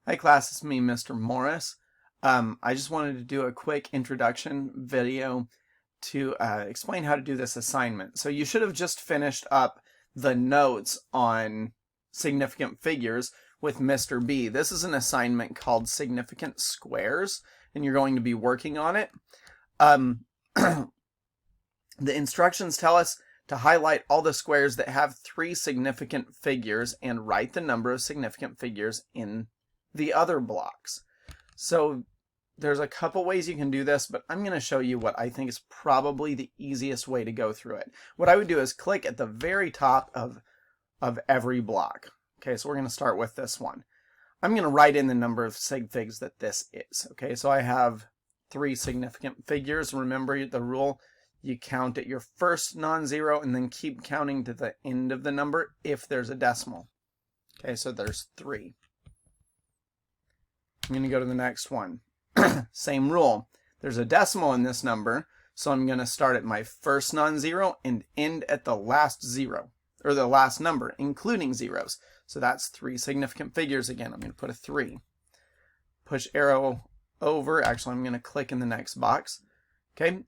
Hi class, it's me, Mr. Morris. I just wanted to do a quick introduction video to explain how to do this assignment. So you should have just finished up the notes on significant figures with Mr. B. This is an assignment called Significant Squares, and you're going to be working on it. The instructions tell us to highlight all the squares that have 3 significant figures and write the number of significant figures in the other blocks. So there's a couple ways you can do this, but I'm going to show you what I think is probably the easiest way to go through it. What I would do is click at the very top of every block. Okay, so we're going to start with this one. I'm going to write in the number of sig figs that this is. Okay, so I have 3 significant figures. Remember the rule, you count at your first non-zero and then keep counting to the end of the number if there's a decimal. Okay, so there's 3. I'm going to go to the next one. Same rule. There's a decimal in this number, so I'm going to start at my first non-zero and end at the last zero, or the last number, including zeros. So that's 3 significant figures again. I'm going to put a 3. Push arrow over. Actually, I'm going to click in the next box. Okay.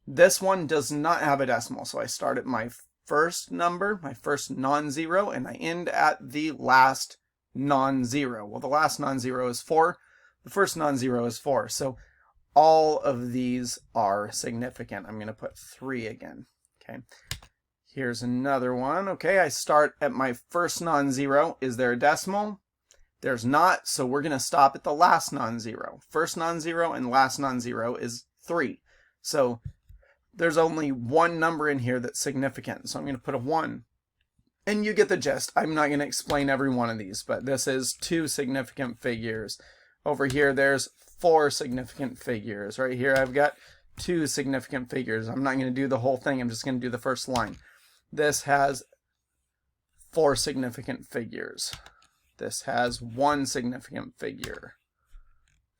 This one does not have a decimal, so I start at my first number, my first non-zero, and I end at the last non-zero. Well, the last non-zero is 4. The first non-zero is 4. So all of these are significant. I'm going to put 3 again. Okay. Here's another one. Okay, I start at my first non-zero. Is there a decimal? There's not, so we're going to stop at the last non-zero. First non-zero and last non-zero is 3. So there's only one number in here that's significant. So I'm going to put a 1. And you get the gist. I'm not going to explain every one of these, but this is 2 significant figures. Over here, there's 4 significant figures. Right here, I've got 2 significant figures. I'm not going to do the whole thing. I'm just going to do the first line. This has 4 significant figures. This has 1 significant figure.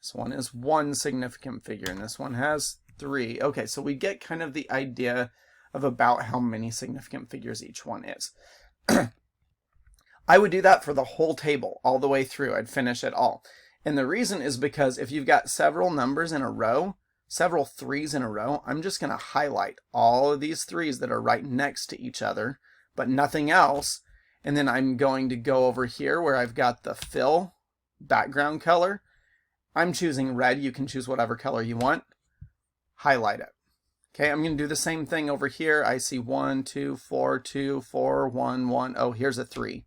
This one is 1 significant figure, and this one has 3. Okay, so we get kind of the idea of about how many significant figures each one is. I would do that for the whole table all the way through. I'd finish it all. And the reason is because if you've got several numbers in a row, several 3s in a row, I'm just going to highlight all of these 3s that are right next to each other, but nothing else. And then I'm going to go over here where I've got the fill background color. I'm choosing red. You can choose whatever color you want. Highlight it. Okay, I'm going to do the same thing over here. I see 1, 2, 4, 2, 4, 1, 1. Oh, here's a 3.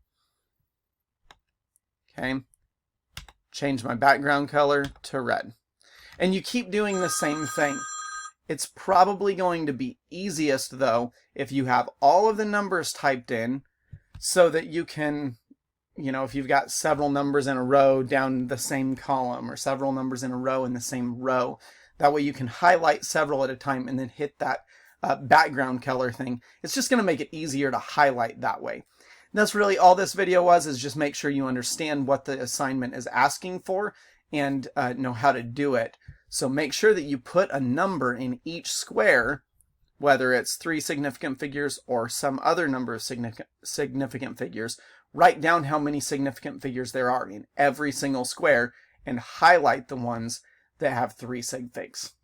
Okay. Change my background color to red. And you keep doing the same thing. It's probably going to be easiest, though, if you have all of the numbers typed in so that you can, if you've got several numbers in a row down the same column or several numbers in a row in the same row. That way you can highlight several at a time and then hit that background color thing. It's just going to make it easier to highlight that way. And that's really all this video was, is just make sure you understand what the assignment is asking for and know how to do it. So make sure that you put a number in each square, whether it's 3 significant figures or some other number of significant figures. Write down how many significant figures there are in every single square and highlight the ones that have 3 sig figs.